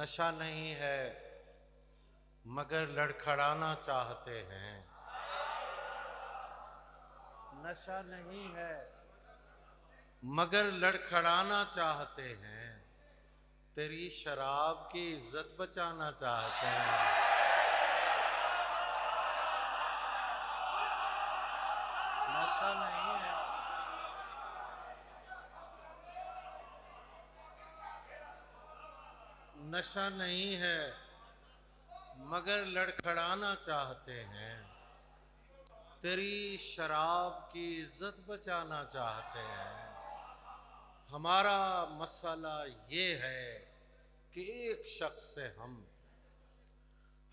नशा नहीं है मगर लड़खड़ाना चाहते हैं। नशा नहीं है मगर लड़खड़ाना चाहते हैं। तेरी शराब की इज्जत बचाना चाहते हैं। नशा नहीं है नशा नहीं है मगर लड़खड़ाना चाहते हैं। तेरी शराब की इज्जत बचाना चाहते हैं। हमारा मसला ये है कि एक शख्स से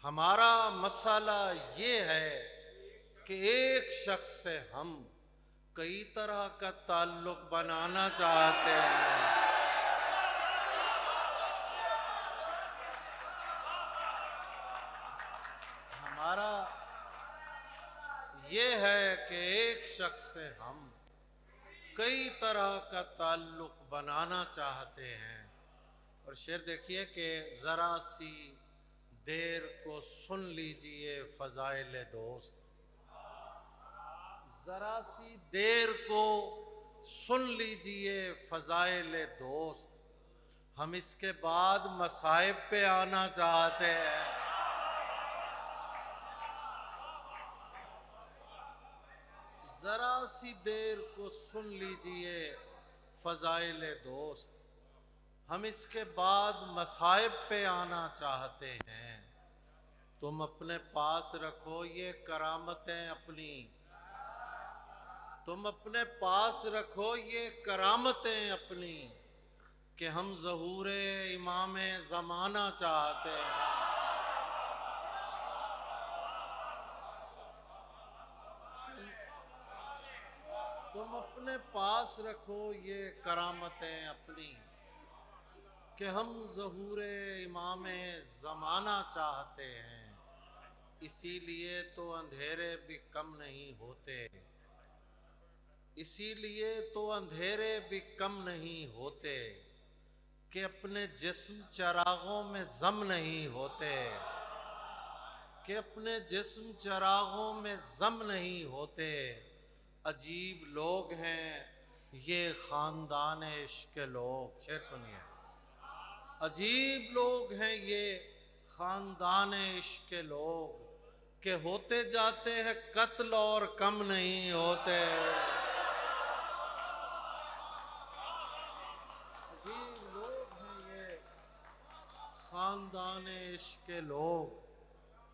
हमारा मसला ये है कि एक शख्स से हम कई तरह का ताल्लुक बनाना चाहते हैं। हमारा ये है कि एक शख्स से हम कई तरह का ताल्लुक बनाना चाहते हैं। और शेर देखिए कि ज़रा सी देर को सुन लीजिए फ़ज़ाइल दोस्त। ज़रा सी देर को सुन लीजिए फ़ज़ाइल दोस्त। हम इसके बाद मसाइब पे आना चाहते हैं। ज़रा सी देर को सुन लीजिए फ़ज़ाइल दोस्त। हम इसके बाद मसाइब पे आना चाहते हैं। तुम अपने पास रखो ये करामतें अपनी। तुम अपने पास रखो ये करामतें अपनी कि हम ज़हूरे इमाम ज़माना चाहते हैं। तुम अपने पास रखो ये करामतें अपनी कि हम ज़हूरे इमाम ज़माना चाहते हैं। इसीलिए तो अंधेरे भी कम नहीं होते। इसीलिए तो अंधेरे भी कम नहीं होते कि अपने जिस्म चरागों में ज़म नहीं होते। कि अपने जिस्म चरागों में ज़म नहीं होते। अजीब लोग हैं ये ख़ानदान इश्क़ के लोग। शेर सुनिए। अजीब लोग हैं ये ख़ानदान इश्क़ के लोग के होते जाते हैं कत्ल और कम नहीं होते। अजीब लोग हैं ये ख़ानदान इश्क़ के लोग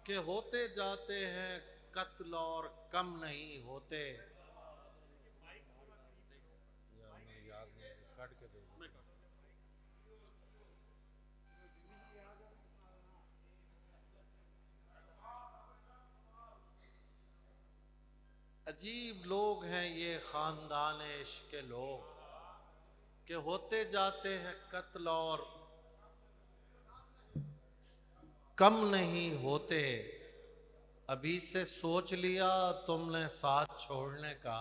के होते जाते हैं कत्ल और कम नहीं होते। अजीब लोग हैं ये ख़ानदान इश्क़ के लोग के होते जाते हैं कत्ल और कम नहीं होते। अभी से सोच लिया तुमने साथ छोड़ने का।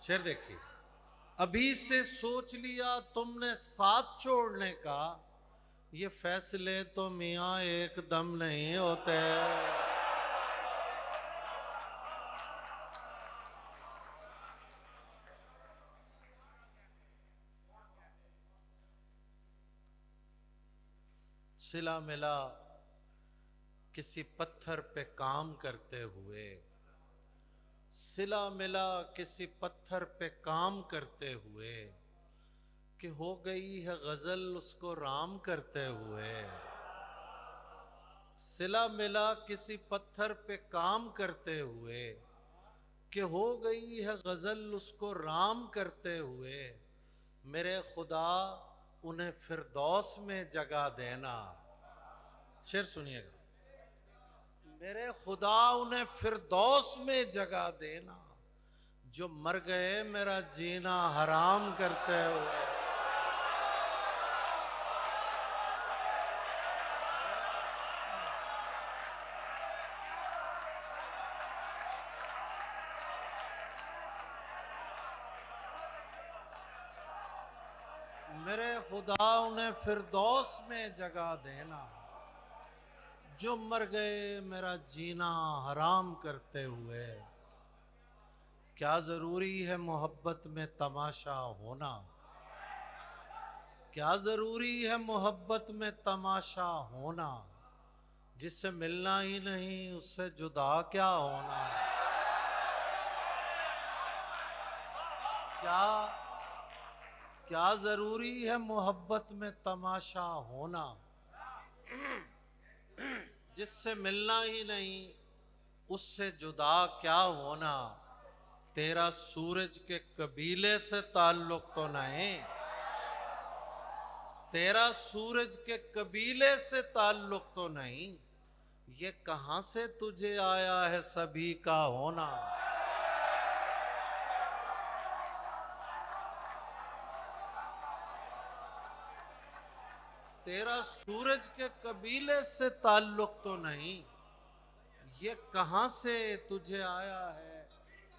शेर देखिए। अभी से सोच लिया तुमने साथ छोड़ने का। ये फैसले तो मियाँ एकदम नहीं होते। सिला मिला किसी पत्थर पे काम करते हुए। सिला मिला किसी पत्थर पे काम करते हुए कि हो गई है गजल उसको राम करते हुए। सिला मिला किसी पत्थर पे काम करते हुए कि हो गई है गजल उसको राम करते हुए। मेरे खुदा उन्हें फिरदौस में जगह देना। शेर सुनिएगा। मेरे खुदा उन्हें फिरदौस में जगह देना जो मर गए मेरा जीना हराम करते हुए। मेरे खुदा उन्हें फिरदौस में जगह देना, जो मर गए मेरा जीना हराम करते हुए। क्या जरूरी है मोहब्बत में तमाशा होना, क्या जरूरी है मोहब्बत में तमाशा होना, जिससे मिलना ही नहीं उससे जुदा क्या होना। क्या क्या जरूरी है मोहब्बत में तमाशा होना, जिससे मिलना ही नहीं उससे जुदा क्या होना। तेरा सूरज के कबीले से ताल्लुक तो नहीं, तेरा सूरज के कबीले से ताल्लुक तो नहीं, ये कहां से तुझे आया है सभी का होना। तेरा सूरज के कबीले से ताल्लुक तो नहीं, ये कहां से तुझे आया है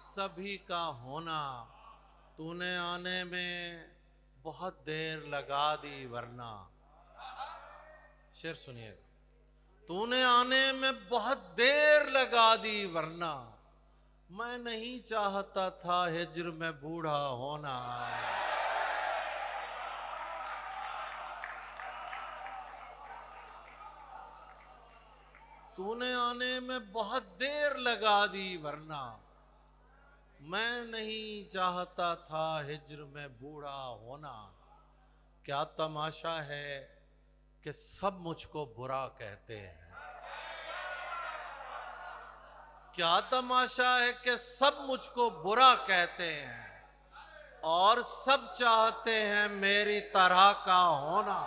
सभी का होना। तूने आने में बहुत देर लगा दी वरना, शेर सुनिएगा। तूने आने में बहुत देर लगा दी वरना, मैं नहीं चाहता था हिज्र में बूढ़ा होना। तूने आने में बहुत देर लगा दी वरना, मैं नहीं चाहता था हिज्र में बूढ़ा होना। क्या तमाशा है कि सब मुझको बुरा कहते हैं, क्या तमाशा है कि सब मुझको बुरा कहते हैं, और सब चाहते हैं मेरी तरह का होना।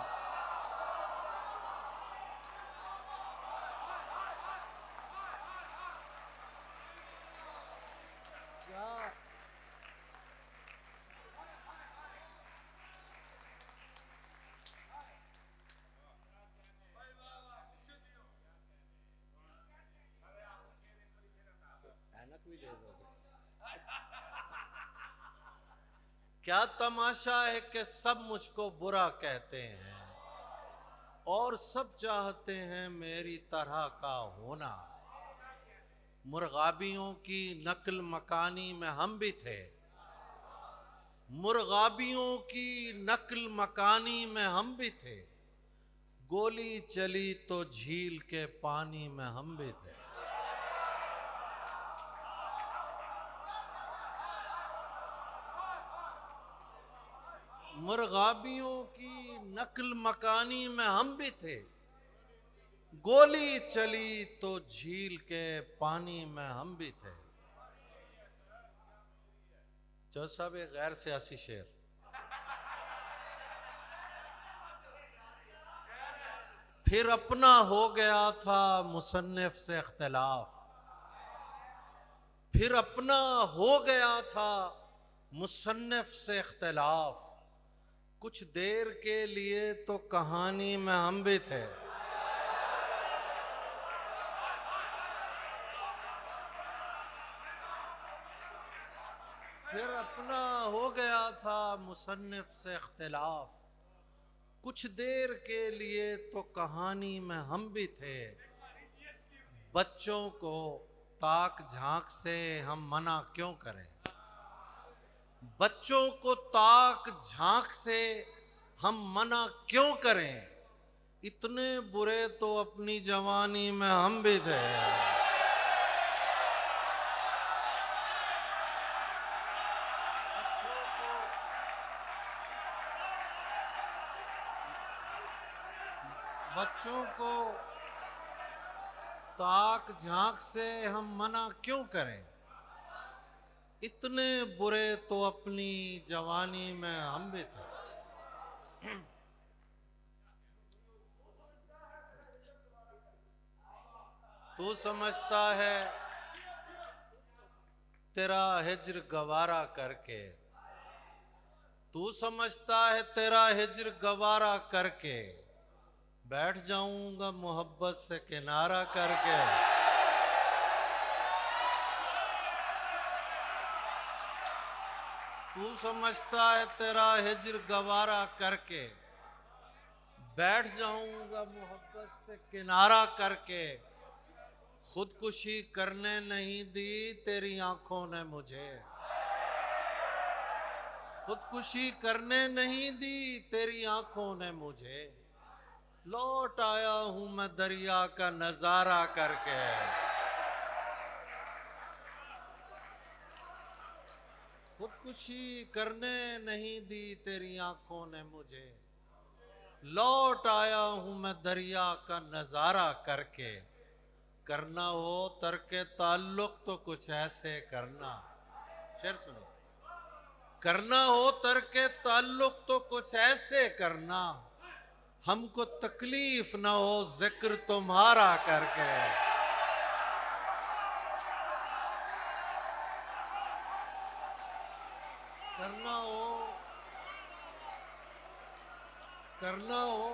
भी दे दोगे। क्या तमाशा है कि सब मुझको बुरा कहते हैं और सब चाहते हैं मेरी तरह का होना। मुर्गाबियों की नकल मकानी में हम भी थे, मुर्गाबियों की नकल मकानी में हम भी थे, गोली चली तो झील के पानी में हम भी थे। मुर्गाबियों की नकल मकानी में हम भी थे, गोली चली तो झील के पानी में हम भी थे। जो सब एक गैर सियासी शेर। फिर अपना हो गया था मुसन्निफ से इख्तिलाफ, फिर अपना हो गया था मुसन्निफ से इख्तिलाफ, कुछ देर के लिए तो कहानी में हम भी थे। फिर अपना हो गया था मुसन्निफ से इख्तिलाफ, कुछ देर के लिए तो कहानी में हम भी थे। बच्चों को ताक झांक से हम मना क्यों करें, बच्चों को ताक झांक से हम मना क्यों करें, इतने बुरे तो अपनी जवानी में हम भी थे। बच्चों को ताक झांक से हम मना क्यों करें, इतने बुरे तो अपनी जवानी में हम भी थे। तू समझता है तेरा हिज्र गवारा करके, तू समझता है तेरा हिज्र गवारा करके बैठ जाऊंगा मोहब्बत से किनारा करके। तू समझता है तेरा हिज्र गवारा करके बैठ जाऊंगा मोहब्बत से किनारा करके। खुदकुशी करने नहीं दी तेरी आंखों ने मुझे, खुदकुशी करने नहीं दी तेरी आंखों ने मुझे। लौट आया हूं मैं दरिया का नजारा करके। खुदकुशी करने नहीं दी तेरी आंखों ने मुझे। लौट आया हूं मैं दरिया का नजारा करके। करना हो तर्के ताल्लुक तो कुछ ऐसे करना। शेर सुनिए। करना हो तर्के ताल्लुक तो कुछ ऐसे करना, हमको तकलीफ ना हो जिक्र तुम्हारा करके। करना हो, करना हो,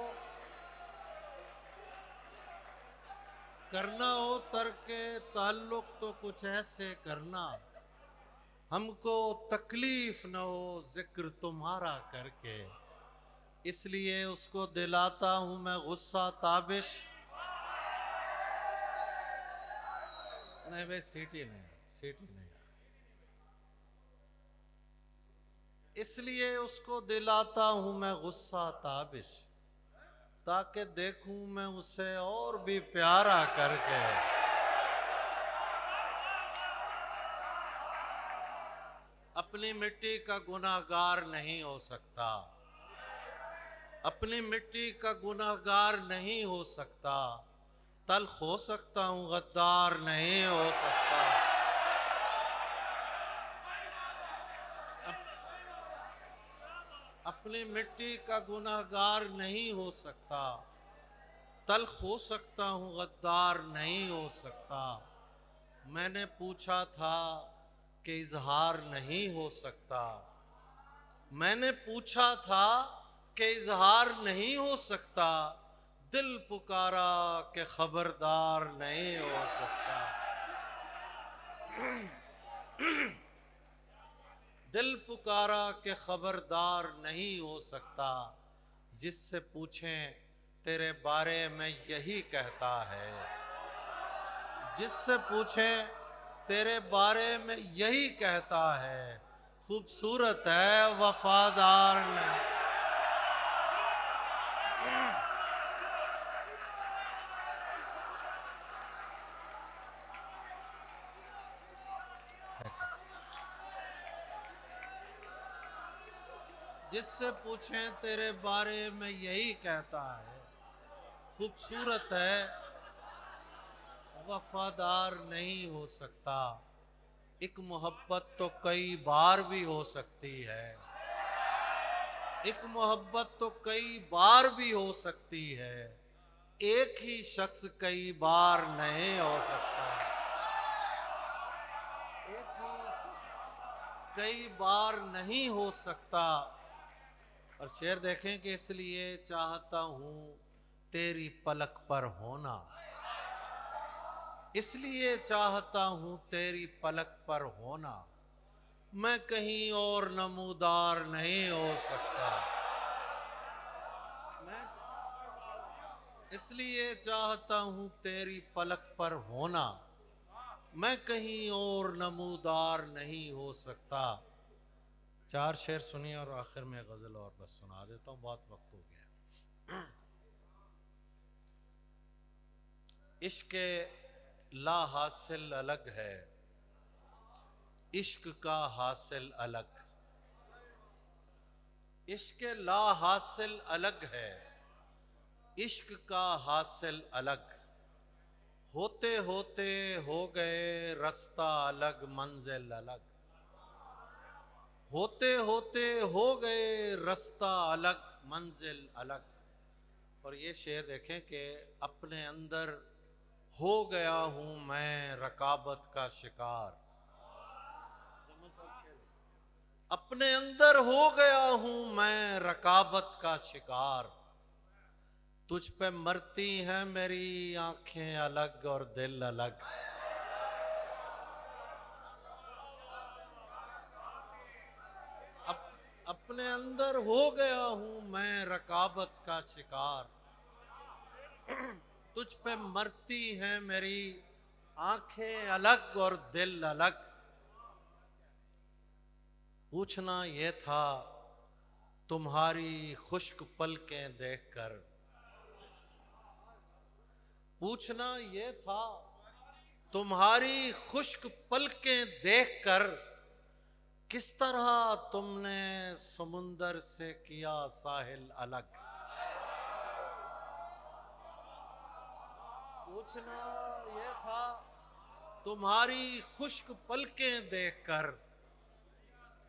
करना हो तर्के ताल्लुक तो कुछ ऐसे करना, हमको तकलीफ न हो जिक्र तुम्हारा करके। इसलिए उसको दिलाता हूं मैं गुस्सा ताबिश। नहीं भाई सीटी नहीं, सीटी नहीं। इसलिए उसको दिलाता हूं मैं गुस्सा ताबिश, ताकि देखूं मैं उसे और भी प्यारा करके। अपनी मिट्टी का गुनाहगार नहीं हो सकता, अपनी मिट्टी का गुनाहगार नहीं हो सकता। तल्ख हो सकता हूं गद्दार नहीं हो सकता। अपनी मिट्टी का गुनाहगार नहीं हो सकता। तल्ख हो सकता हूं गद्दार नहीं हो सकता। मैंने पूछा था कि इजहार नहीं हो सकता। मैंने पूछा था कि इजहार नहीं हो सकता। दिल पुकारा कि खबरदार नहीं हो सकता। दिल पुकारा कि खबरदार नहीं हो सकता। जिससे पूछें तेरे बारे में यही कहता है। जिससे पूछें तेरे बारे में यही कहता है। खूबसूरत है वफादार नहीं। जिससे पूछें तेरे बारे में यही कहता है। खूबसूरत है वफादार नहीं हो सकता। एक मोहब्बत तो कई बार भी हो सकती है। एक मोहब्बत तो कई बार भी हो सकती है। एक ही शख्स कई बार नहीं हो सकता। एक ही कई बार नहीं हो सकता। और शेर देखें कि इसलिए चाहता हूं तेरी पलक पर होना। इसलिए चाहता हूं तेरी पलक पर होना। मैं कहीं और नमूदार नहीं हो सकता। मैं इसलिए चाहता हूं तेरी पलक पर होना। मैं कहीं और नमूदार नहीं हो सकता। चार शेर सुनिए और आखिर में गजल और बस सुना देता हूं, बहुत वक्त हो गया। इश्क ला हासिल अलग है, इश्क का हासिल अलग। इश्क ला हासिल अलग है, इश्क का हासिल अलग। होते होते हो गए रास्ता अलग मंजिल अलग। होते होते हो गए रास्ता अलग मंजिल अलग। और ये शेर देखें कि अपने अंदर हो गया हूं मैं रकाबत का शिकार। अपने अंदर हो गया हूं मैं रकाबत का शिकार। तुझ पे मरती हैं मेरी आंखें अलग और दिल अलग। अपने अंदर हो गया हूं मैं रकाबत का शिकार। तुझ पे मरती हैं मेरी आंखें अलग और दिल अलग। पूछना ये था तुम्हारी खुश्क पलकें देखकर, पूछना ये था तुम्हारी खुश्क पलकें देखकर, किस तरह तुमने समुंदर से किया साहिल अलग। पूछना ये था तुम्हारी खुश्क पलकें देखकर,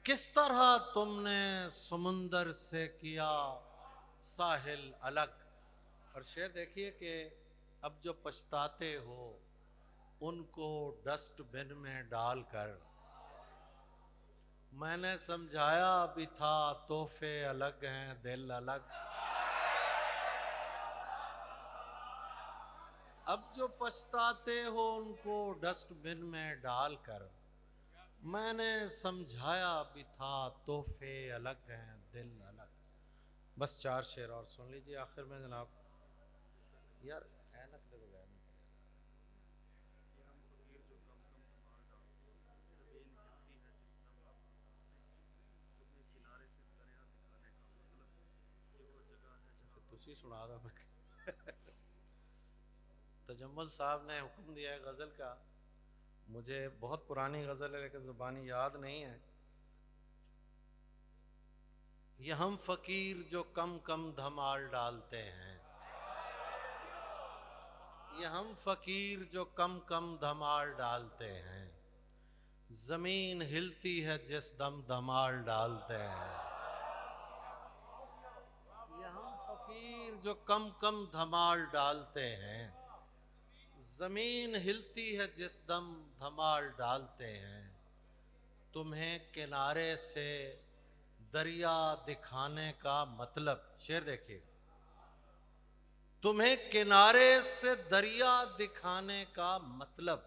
किस तरह तुमने समुंदर से किया साहिल अलग। और शेर देखिए कि अब जो पछताते हो उनको डस्टबिन में डालकर, मैंने समझाया भी था तोहफे अलग हैं दिल अलग। अब जो पछताते हो उनको डस्टबिन में डालकर, मैंने समझाया भी था तोहफे अलग हैं दिल अलग। बस 4 शेर और सुन लीजिए आखिर में जनाब। यार ऐनक के बगैर नहीं तुसी सुना दो। तजम्मुल साहब ने हुक्म दिया है गज़ल का, मुझे बहुत पुरानी गज़ल है लेकिन ज़ुबानी याद नहीं है। ये हम फकीर जो कम कम धमाल डालते हैं, ये हम फकीर जो कम कम धमाल डालते हैं, जमीन हिलती है जिस दम धमाल डालते हैं। ये हम फकीर जो कम कम धमाल डालते हैं, जमीन हिलती है जिस दम धमाल डालते हैं। तुम्हें किनारे से दरिया दिखाने का मतलब, शेर देखिए, तुम्हें किनारे से दरिया दिखाने का मतलब,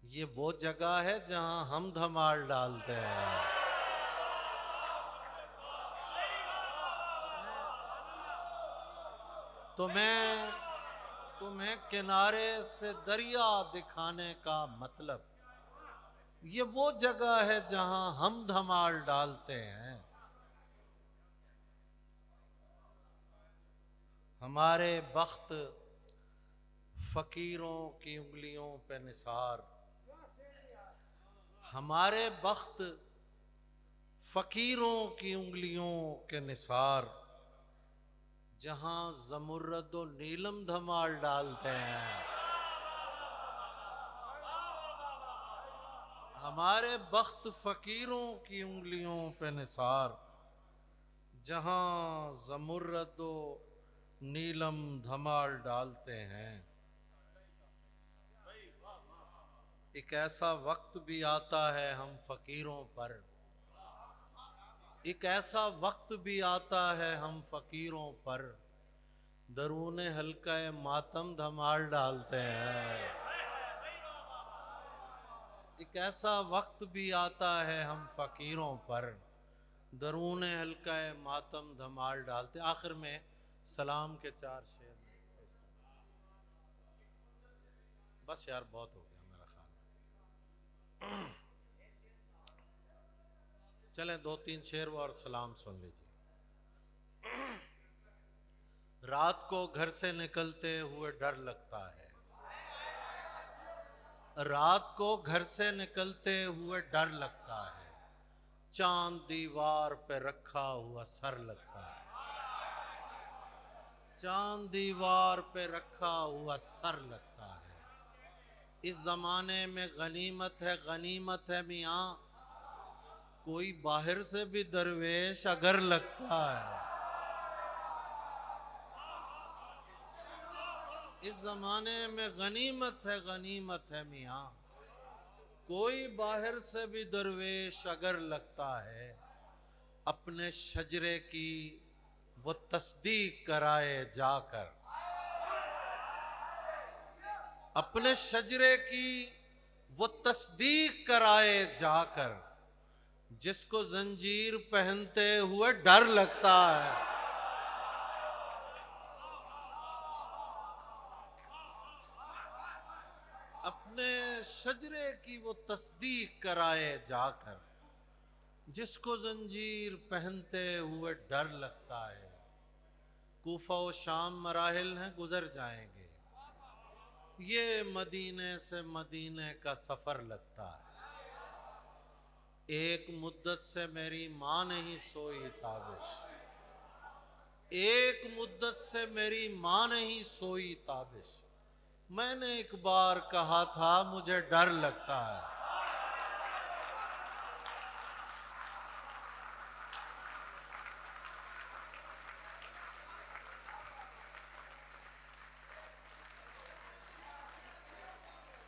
ये वो जगह है जहां हम धमाल डालते हैं। तुम्हें किनारे से दरिया दिखाने का मतलब, ये वो जगह है जहां हम धमाल डालते हैं। हमारे बख्त फकीरों की उंगलियों पे निसार, हमारे बख्त फकीरों की उंगलियों के निसार, जहां ज़मुर्रद और नीलम धमाल डालते हैं। हमारे बख्त फकीरों की उंगलियों पे निसार, जहां ज़मुर्रद और नीलम धमाल डालते हैं। एक ऐसा वक्त भी आता है हम फकीरों पर, एक ऐसा वक्त भी आता है हम फकीरों पर, दरूने हल्का मातम धमाल डालते हैं। एक ऐसा वक्त भी आता है हम फकीरों पर, दरूने हल्का मातम धमाल डालते। आखिर में सलाम के 4 शेर। बस यार बहुत हो गया मेरा ख्याल। चलें 2-3 शेर और सलाम सुन लीजिए। रात को घर से निकलते हुए डर लगता है, रात को घर से निकलते हुए डर लगता है, चांद दीवार पे रखा हुआ सर लगता है, चांद दीवार पे रखा हुआ सर लगता है। इस जमाने में गनीमत है मियाँ, कोई बाहर से भी दरवेश अगर लगता है। इस जमाने में गनीमत है मियाँ, कोई बाहर से भी दरवेश अगर लगता है। अपने शजरे की वो तस्दीक कराए जाकर, अपने शजरे की वो तस्दीक कराए जाकर, जिसको जंजीर पहनते हुए डर लगता है, अपने शजरे की वो तस्दीक कराए जाकर। जिसको जंजीर पहनते हुए डर लगता है। कूफा और शाम मराहिल हैं, गुजर जाएंगे। ये मदीने से मदीने का सफर लगता है। एक मुद्दत से मेरी माँ नहीं सोई ताबिश, एक मुद्दत से मेरी माँ नहीं सोई ताबिश। मैंने एक बार कहा था मुझे डर लगता है।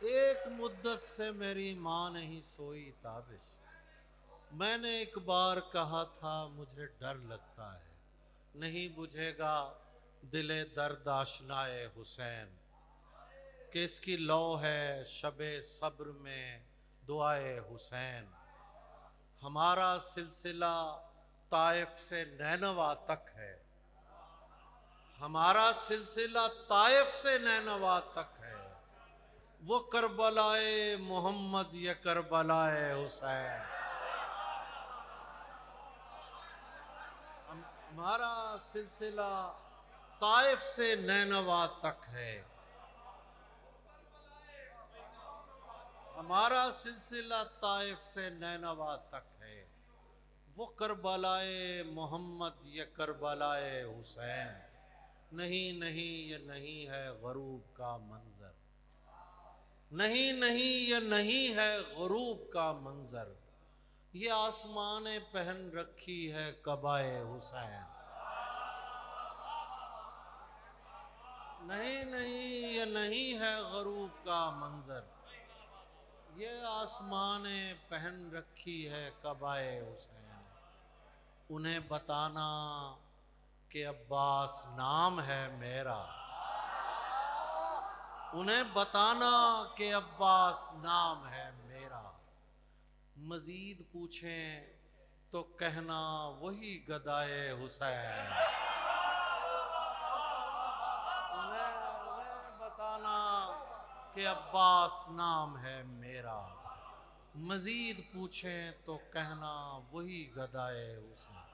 एक मुद्दत से मेरी माँ नहीं सोई ताबिश। मैंने एक बार कहा था मुझे डर लगता है। नहीं बुझेगा दिले दर्द आशनाए हुसैन, कि इसकी लौ है शबे सब्र में दुआए हुसैन। हमारा सिलसिला ताइफ से नैनवा तक है, हमारा सिलसिला ताइफ से नैनवा तक है। वो करबलाए मोहम्मद ये करबलाए हुसैन। हमारा सिलसिला ताइफ से नैनवा तक है, हमारा सिलसिला ताइफ से नैनवा तक है। वो करबलाए मोहम्मद ये करबलाए हुसैन। नहीं नहीं ये नहीं है गरूब का मंजर, नहीं नहीं ये नहीं है गरूब का मंजर। ये आसमाने पहन रखी है कबाए हुसैन। नहीं नहीं ये नहीं है गरूब का मंजर, ये आसमाने पहन रखी है कबाए हुसैन। उन्हें बताना कि अब्बास नाम है मेरा, उन्हें बताना कि अब्बास नाम है मेरा। मजीद पूछें तो कहना वही गदाए हुसैन। उन्हें बताना कि अब्बास नाम है मेरा। मजीद पूछें तो कहना वही गदाए हुसैन।